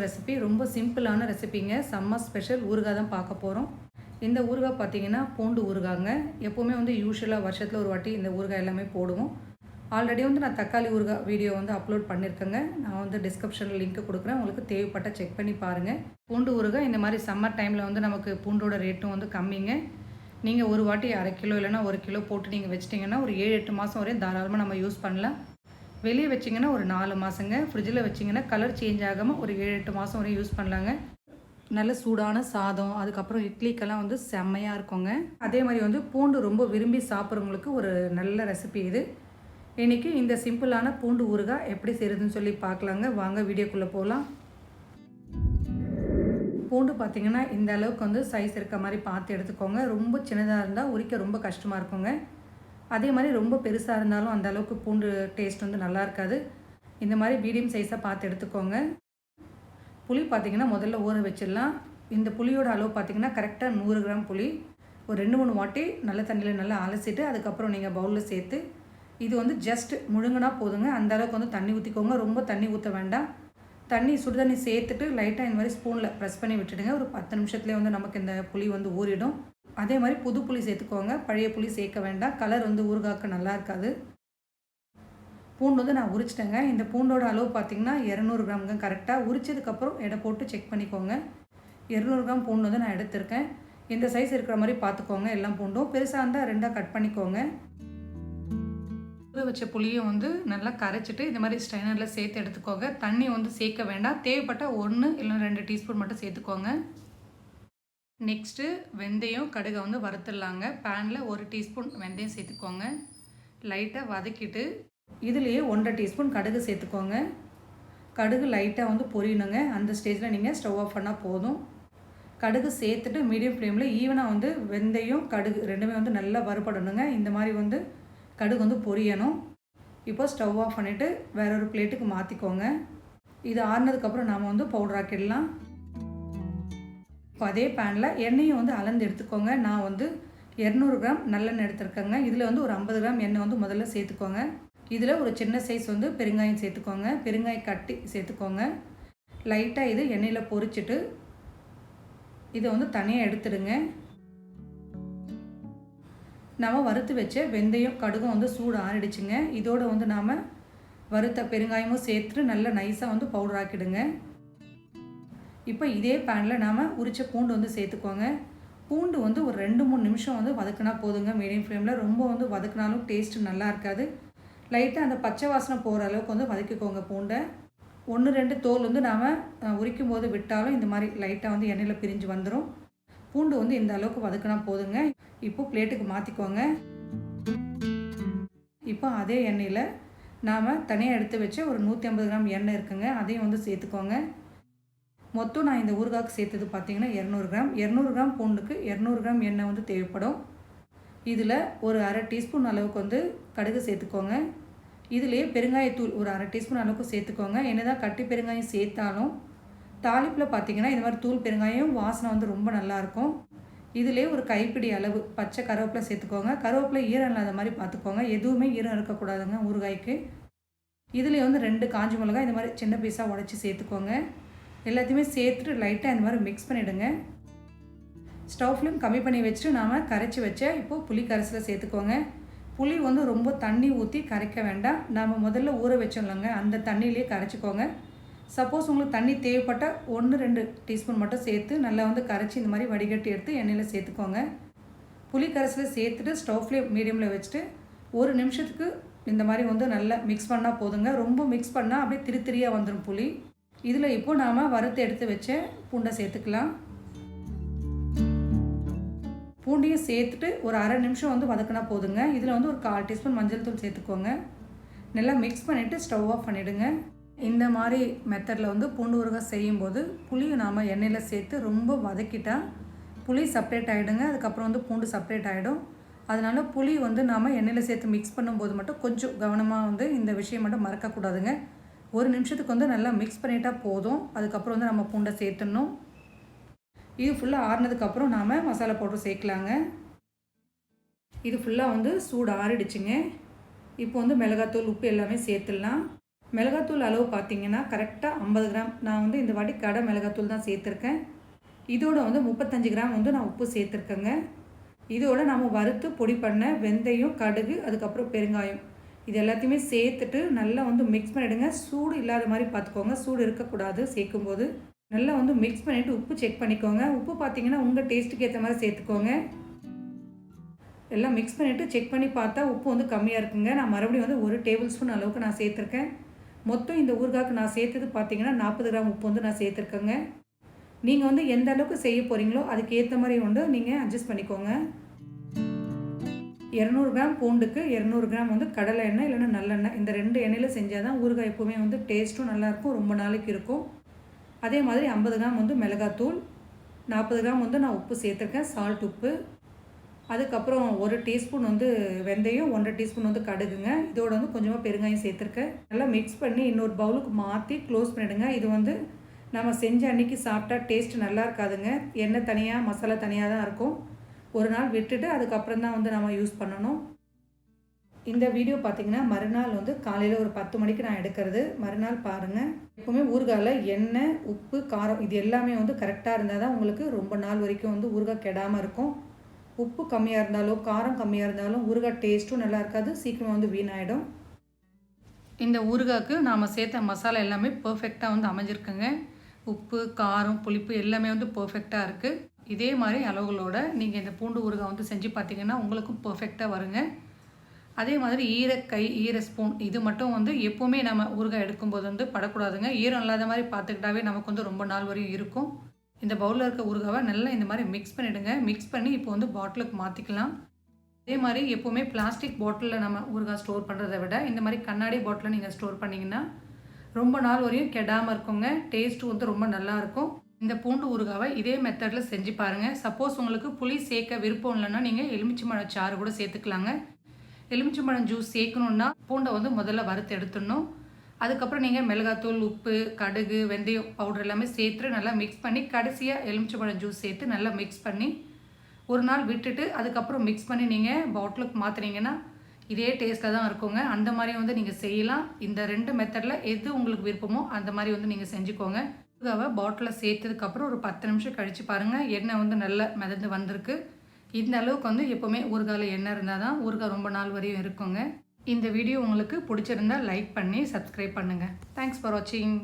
Recipe ரொம்ப சிம்பிளான ரெசிபிங்க. செம்ம ஸ்பெஷல் ஊறுகாய் தான் பார்க்க போகிறோம். இந்த ஊறுகாய் பார்த்தீங்கன்னா பூண்டு ஊறுகாங்க. எப்போவுமே யூசுவலாக வருஷத்தில் ஒரு வாட்டி இந்த ஊறுகாய் எல்லாமே போடுவோம். ஆல்ரெடி நான் தக்காளி ஊறுகாய் வீடியோ அப்லோட் பண்ணியிருக்கேங்க. நான் டிஸ்கிரிப்ஷனில் லிங்க் கொடுக்குறேன். உங்களுக்கு தேவைப்பட்ட செக் பண்ணி பாருங்கள். பூண்டு ஊறுகாய் இந்த மாதிரி சம்மர் டைமில் நமக்கு பூண்டோட ரேட்டும் கம்மிங்க. நீங்கள் ஒரு வாட்டி 1/2 கிலோ இல்லைனா 1 கிலோ போட்டு நீங்கள் வச்சிட்டிங்கன்னா ஒரு 7-8 மாதம் வரையும் தாராளமாக நம்ம யூஸ் பண்ணலாம். வெளியே வச்சிங்கன்னா ஒரு 4 மாதங்க. ஃப்ரிட்ஜில் வச்சிங்கன்னா கலர் சேஞ்ச் ஆகாமல் ஒரு 7-8 மாதம் வரையும் யூஸ் பண்ணலாங்க. நல்ல சூடான சாதம், அதுக்கப்புறம் இட்லிக்கெல்லாம் செம்மையாக இருக்குங்க. அதே மாதிரி பூண்டு ரொம்ப விரும்பி சாப்பிட்றவங்களுக்கு ஒரு நல்ல ரெசிபி இது. இன்றைக்கி இந்த சிம்பிளான பூண்டு ஊறுகாய் எப்படி செய்கிறதுன்னு சொல்லி பார்க்கலாங்க. வாங்க வீடியோக்குள்ளே போகலாம். பூண்டு பார்த்திங்கன்னா இந்த அளவுக்கு சைஸ் இருக்க மாதிரி பார்த்து எடுத்துக்கோங்க. ரொம்ப சின்னதாக இருந்தால் உரிக்க ரொம்ப கஷ்டமாக இருக்குங்க. அதே மாதிரி ரொம்ப பெருசாக இருந்தாலும் அந்த அளவுக்கு பூண்டு டேஸ்ட் நல்லா இருக்காது. இந்த மாதிரி மீடியம் சைஸாக பார்த்து எடுத்துக்கோங்க. புளி பார்த்திங்கன்னா முதல்ல ஊற வச்சிடலாம். இந்த புளியோட அளவு பார்த்திங்கன்னா கரெக்டாக 100 கிராம் புளி. ஒரு 2-3 வாட்டி நல்ல தண்ணியில் நல்லா அலசிட்டு அதுக்கப்புறம் நீங்கள் பவுலில் சேர்த்து இது ஜஸ்ட் முழுங்கினா போதுங்க. அந்த அளவுக்கு தண்ணி ஊற்றிக்கோங்க. ரொம்ப தண்ணி ஊற்ற வேண்டாம். சுடுதண்ணி சேர்த்துட்டு லைட்டாக இந்த மாதிரி ஸ்பூனில் ப்ரெஸ் பண்ணி விட்டுடுங்க. ஒரு 10 நிமிஷத்துலேயே நமக்கு இந்த புளி ஊறிடும். அதே மாதிரி புது புளி சேர்த்துக்கோங்க. பழைய புளி சேர்க்க வேண்டாம். கலர் ஊறுகாய்க்கு நல்லா இருக்காது. பூண்டு நான் உரிச்சிட்டேங்க. இந்த பூண்டோட அளவு பார்த்திங்கன்னா 200 கிராமுங்க. கரெக்டாக உரிச்சதுக்கப்புறம் எடை போட்டு செக் பண்ணிக்கோங்க. 200 கிராம் பூண்டு நான் எடுத்திருக்கேன். இந்த சைஸ் இருக்கிற மாதிரி பார்த்துக்கோங்க. எல்லாம் பூண்டும் பெருசாக இருந்தால் 2ஆக கட் பண்ணிக்கோங்க. ஊற வச்ச புளியை நல்லா கரைச்சிட்டு இந்த மாதிரி ஸ்ட்ரைனரில் சேர்த்து எடுத்துக்கோங்க. தண்ணி சேர்க்க வேண்டாம். தேவைப்பட்டால் 1 இல்லை 2 டீஸ்பூன் மட்டும் சேர்த்துக்கோங்க. நெக்ஸ்ட்டு வெந்தயம் கடுகை வறுத்துடலாங்க. பேனில் 1 டீஸ்பூன் வெந்தயம் சேர்த்துக்கோங்க. லைட்டாக வதக்கிட்டு இதுலேயே 1.5 டீஸ்பூன் கடுகு சேர்த்துக்கோங்க. கடுகு லைட்டாக பொரியணுங்க. அந்த ஸ்டேஜில் நீங்கள் ஸ்டவ் ஆஃப் பண்ணால் போதும். கடுகு சேர்த்துட்டு மீடியம் ஃப்ளேமில் ஈவனாக வெந்தயம் கடுகு ரெண்டுமே நல்லா வறுபடணுங்க. இந்த மாதிரி கடுகு பொரியணும். இப்போ ஸ்டவ் ஆஃப் பண்ணிவிட்டு வேற ஒரு பிளேட்டுக்கு மாற்றிக்கோங்க. இது ஆறுனதுக்கப்புறம் நாம் பவுடர் ஆக்கிடலாம். இப்போ அதே பேனில் எண்ணெயும் அளந்து எடுத்துக்கோங்க. நான் 200 கிராம் நல்லெண்ணெய் எடுத்துருக்கேங்க. இதில் ஒரு 50 கிராம் எண்ணெய் முதல்ல சேர்த்துக்கோங்க. இதில் ஒரு சின்ன சைஸ் பெருங்காயம் சேர்த்துக்கோங்க. பெருங்காயம் கட்டி சேர்த்துக்கோங்க. லைட்டாக இது எண்ணெயில் பொரிச்சிட்டு இதை தனியாக எடுத்துடுங்க. நாம் வறுத்து வச்ச வெந்தயம் கடுகும் சூடு ஆறிடுச்சுங்க. இதோடு நாம் வறுத்த பெருங்காயமும் சேர்த்துட்டு நல்லா நைஸாக பவுடர் ஆக்கிடுங்க. இப்போ இதே பேனில் நாம் உரித்த பூண்டு சேர்த்துக்கோங்க. பூண்டு ஒரு 2-3 நிமிஷம் வதக்கினா போதுங்க. மீடியம் ஃப்ளேமில் ரொம்ப வதக்கினாலும் டேஸ்ட்டு நல்லா இருக்காது. லைட்டாக அந்த பச்சை வாசனை போகிற அளவுக்கு வதக்கிக்கோங்க பூண்டை. 1-2 தோல் நாம் உரிக்கும் போது விட்டாலும் இந்த மாதிரி லைட்டாக எண்ணெயில் பிரிஞ்சு வந்துடும். பூண்டு இந்த அளவுக்கு வதக்கினா போதுங்க. இப்போ பிளேட்டுக்கு மாற்றிக்கோங்க. இப்போ அதே எண்ணெயில் நாம் தனியாக எடுத்து வச்சு ஒரு 150 கிராம் எண்ணெய் இருக்குங்க. அதையும் சேர்த்துக்கோங்க. மொத்தம் நான் இந்த ஊறுகாய்க்கு சேர்த்தது பார்த்திங்கன்னா 200 கிராம். 200 கிராம் பூண்டுக்கு 200 கிராம் எண்ணெய் தேவைப்படும். இதில் ஒரு 1/2 டீஸ்பூன் அளவுக்கு கடுகு சேர்த்துக்கோங்க. இதிலே பெருங்காயத்தூள் ஒரு 1/2 டீஸ்பூன் அளவுக்கு சேர்த்துக்கோங்க. என்னதான் கட்டி பெருங்காயம் சேர்த்தாலும் தாளிப்பில் பார்த்திங்கன்னா இந்த மாதிரி தூள் பெருங்காயம் வாசனை ரொம்ப நல்லாயிருக்கும். இதிலே ஒரு கைப்பிடி அளவு பச்சை கருவேப்பிலை சேர்த்துக்கோங்க. கருவேப்பிலை ஈரம் இல்லாத மாதிரி பார்த்துக்கோங்க. எதுவுமே ஈரம் இருக்கக்கூடாதுங்க ஊறுகாய்க்கு. இதில் 2 காஞ்ச மிளகாய் இந்த மாதிரி சின்ன பீஸாக உடச்சி சேர்த்துக்கோங்க. எல்லாத்தையுமே சேர்த்துட்டு லைட்டாக இந்த மாதிரி மிக்ஸ் பண்ணிவிடுங்க. ஸ்டவ் ஃப்ளேம் கம்மி பண்ணி வச்சுட்டு நாம் கரைச்சி வச்ச இப்போது புளி கரைசலை சேர்த்துக்கோங்க. புளி ரொம்ப தண்ணி ஊற்றி கரைக்க வேண்டாம். நாம் முதல்ல ஊற வச்சோம்லங்க, அந்த தண்ணியிலே கரைச்சிக்கோங்க. சப்போஸ் உங்களுக்கு தண்ணி தேவைப்பட்டால் 1-2 டீஸ்பூன் மட்டும் சேர்த்து நல்லா கரைச்சி இந்த மாதிரி வடிகட்டி எடுத்து எண்ணெயில் சேர்த்துக்கோங்க. புளி கரைசலை சேர்த்துட்டு ஸ்டவ் ஃப்ளேம் மீடியமில் வச்சுட்டு 1 நிமிஷத்துக்கு இந்த மாதிரி நல்லா மிக்ஸ் பண்ணால் போதுங்க. ரொம்ப மிக்ஸ் பண்ணால் அப்படியே திரியாக வந்துடும் புளி. இதில் இப்போ நாம் வறுத்து எடுத்து வச்ச பூண்டை சேர்த்துக்கலாம். பூண்டையும் சேர்த்துட்டு ஒரு 1/2 நிமிஷம் வதக்கினா போதுங்க. இதில் ஒரு 1/4 டீஸ்பூன் மஞ்சள் தூள் சேர்த்துக்கோங்க. நல்லா மிக்ஸ் பண்ணிவிட்டு ஸ்டவ் ஆஃப் பண்ணிவிடுங்க. இந்த மாதிரி மெத்தடில் பூண்டு ஊறுகாய் செய்யும்போது புளியை நாம் எண்ணெயில் சேர்த்து ரொம்ப வதக்கிட்டால் புளி செப்பரேட் ஆகிடுங்க. அதுக்கப்புறம் பூண்டு செப்பரேட் ஆகிடும். அதனால் புளி நாம் எண்ணெயில் சேர்த்து மிக்ஸ் பண்ணும்போது மட்டும் கொஞ்சம் கவனமாக இந்த விஷயம் மட்டும் மறக்கக்கூடாதுங்க. 1 நிமிஷத்துக்கு நல்லா மிக்ஸ் பண்ணிட்டால் போதும். அதுக்கப்புறம் நம்ம பூண்டை சேர்த்துடணும். இது ஃபுல்லாக ஆறுனதுக்கப்புறம் நாம் மசாலா பவுடர் சேர்க்கலாங்க. இது ஃபுல்லாக சூடு ஆறிடுச்சுங்க. இப்போ மிளகாத்தூள் உப்பு எல்லாமே சேர்த்துடலாம். மிளகாத்தூள் அளவு பார்த்தீங்கன்னா கரெக்டாக 50 கிராம். நான் வந்து இந்த வாட்டி கடை மிளகாத்தூள் தான் சேர்த்துருக்கேன். இதோட வந்து 35 கிராம் வந்து நான் உப்பு சேர்த்துருக்கேங்க. இதோட நம்ம வறுத்து பொடி பண்ண வெந்தயம், கடுகு, அதுக்கப்புறம் பெருங்காயம் இது எல்லாத்தையுமே சேர்த்துட்டு நல்லா வந்து மிக்ஸ் பண்ணிவிடுங்க. சூடு இல்லாத மாதிரி பார்த்துக்கோங்க. சூடு இருக்கக்கூடாது சேர்க்கும்போது. நல்லா வந்து மிக்ஸ் பண்ணிவிட்டு உப்பு செக் பண்ணிக்கோங்க. உப்பு பார்த்தீங்கன்னா உங்கள் டேஸ்ட்டுக்கு ஏற்ற மாதிரி சேர்த்துக்கோங்க. எல்லாம் மிக்ஸ் பண்ணிவிட்டு செக் பண்ணி பார்த்தா உப்பு வந்து கம்மியாக இருக்குங்க. நான் மறுபடியும் வந்து 1 டேபிள் ஸ்பூன் அளவுக்கு நான் சேர்த்துருக்கேன். மொத்தம் இந்த ஊறுகாய்க்கு நான் சேர்த்தது பார்த்தீங்கன்னா 40 கிராம் உப்பு வந்து நான் சேர்த்துருக்கேங்க. நீங்கள் வந்து எந்த அளவுக்கு செய்ய போகிறீங்களோ அதுக்கு ஏற்ற மாதிரி வந்து நீங்கள் அட்ஜஸ்ட் பண்ணிக்கோங்க. 200 கிராம் பூண்டுக்கு 200 கிராம் வந்து கடலை எண்ணெய் இல்லைன்னா நல்லெண்ணெய் இந்த 2 எண்ணெயில் செஞ்சால் தான் ஊறுகாய் எப்போவுமே வந்து டேஸ்ட்டும் நல்லாயிருக்கும், ரொம்ப நாளைக்கு இருக்கும். அதே மாதிரி 50 கிராம் வந்து மிளகாத்தூள், 40 கிராம் வந்து நான் உப்பு சேர்த்துருக்கேன், சால்ட் உப்பு. அதுக்கப்புறம் 1 டீஸ்பூன் வந்து வெந்தயம், 1 டீஸ்பூன் வந்து கடுகுங்க. இதோட வந்து கொஞ்சமாக பெருங்காயம் சேர்த்துருக்கேன். நல்லா மிக்ஸ் பண்ணி இன்னொரு பவுலுக்கு மாற்றி க்ளோஸ் பண்ணிவிடுங்க. இது வந்து நம்ம செஞ்ச அன்றைக்கி சாப்பிட்டா டேஸ்ட் நல்லா இருக்காதுங்க. எண்ணெய் தனியாக மசாலா தனியாக தான் இருக்கும். ஒரு நாள் விட்டுட்டு அதுக்கப்புறம் தான் வந்து நம்ம யூஸ் பண்ணணும். இந்த வீடியோ பார்த்திங்கன்னா மறுநாள் வந்து காலையில் ஒரு 10 மணிக்கு நான் எடுக்கிறது. மறுநாள் பாருங்கள். எப்போவுமே ஊறுகாயில் எண்ணெய், உப்பு, காரம் இது எல்லாமே வந்து கரெக்டாக இருந்தால் தான் உங்களுக்கு ரொம்ப நாள் வரைக்கும் வந்து ஊறுகாய் கெடாமல் இருக்கும். உப்பு கம்மியாக இருந்தாலும் காரம் கம்மியாக இருந்தாலும் ஊறுகாய் டேஸ்ட்டும் நல்லா இருக்காது, சீக்கிரம் வந்து வீணாயிடும். இந்த ஊறுகாய்க்கு நாம் சேர்த்த மசாலா எல்லாமே பர்ஃபெக்டாக வந்து அமைஞ்சிருக்குங்க. உப்பு, காரம், புளிப்பு எல்லாமே வந்து பர்ஃபெக்டாக இருக்குது. இதே மாதிரி அளவுகளோட நீங்கள் இந்த பூண்டு ஊறுகாய் வந்து செஞ்சு பார்த்தீங்கன்னா உங்களுக்கும் பர்ஃபெக்டாக வருங்க. அதே மாதிரி ஈரக்கை, ஈர ஸ்பூன் இது மட்டும் வந்து எப்போவுமே நம்ம ஊறுகாய் எடுக்கும்போது வந்து படக்கூடாதுங்க. ஈரம் இல்லாத மாதிரி பார்த்துக்கிட்டாவே நமக்கு வந்து ரொம்ப நாள் வரையும் இருக்கும். இந்த பவுலில் இருக்க ஊறுகாவை நல்லா இந்த மாதிரி மிக்ஸ் பண்ணிவிடுங்க. மிக்ஸ் பண்ணி இப்போ வந்து பாட்டிலுக்கு மாற்றிக்கலாம். அதே மாதிரி எப்போவுமே பிளாஸ்டிக் பாட்டிலில் நம்ம ஊறுகாய் ஸ்டோர் பண்ணுறதை விட இந்த மாதிரி கண்ணாடி பாட்டிலில் நீங்கள் ஸ்டோர் பண்ணிங்கன்னா ரொம்ப நாள் வரையும் கெடாமல் இருக்குங்க. டேஸ்ட்டு வந்து ரொம்ப நல்லாயிருக்கும். இந்த பூண்டு ஊறுகாவை இதே மெத்தடில் செஞ்சு பாருங்கள். சப்போஸ் உங்களுக்கு புளி சேர்க்க விருப்பம் இல்லைன்னா நீங்கள் எலுமிச்சம்பழம் சாறு கூட சேர்த்துக்கலாங்க. எலுமிச்சம்பழம் ஜூஸ் சேர்க்கணுன்னா பூண்டை வந்து முதல்ல வறுத்து எடுத்துடணும். அதுக்கப்புறம் நீங்கள் மிளகாத்தூள், உப்பு, கடுகு, வெந்தயம் பவுடர் எல்லாமே சேர்த்து நல்லா மிக்ஸ் பண்ணி கடைசியாக எலுமிச்சம்பழம் ஜூஸ் சேர்த்து நல்லா மிக்ஸ் பண்ணி ஒரு நாள் விட்டுட்டு அதுக்கப்புறம் மிக்ஸ் பண்ணி நீங்கள் பாட்டிலுக்கு மாற்றினீங்கன்னா இதே டேஸ்ட்டில் தான் இருக்குங்க. அந்த மாதிரி வந்து நீங்கள் செய்யலாம். இந்த 2 மெத்தடில் எது உங்களுக்கு விருப்பமோ அந்த மாதிரி வந்து நீங்கள் செஞ்சுக்கோங்க. ஊறுகாவை பாட்டிலில் சேர்த்ததுக்கப்புறம் ஒரு 10 நிமிஷம் கழித்து பாருங்கள். எண்ணெய் வந்து நல்லா மிதந்து வந்திருக்கு. இந்த அளவுக்கு வந்து எப்போவுமே ஊறுகாயில் எண்ணெய் இருந்தால் தான் ஊறுகாய் ரொம்ப நாள் வரையும் இருக்குங்க. இந்த வீடியோ உங்களுக்கு பிடிச்சிருந்தா லைக் பண்ணி சப்ஸ்கிரைப் பண்ணுங்கள். தேங்க்ஸ் ஃபார் வாட்சிங்.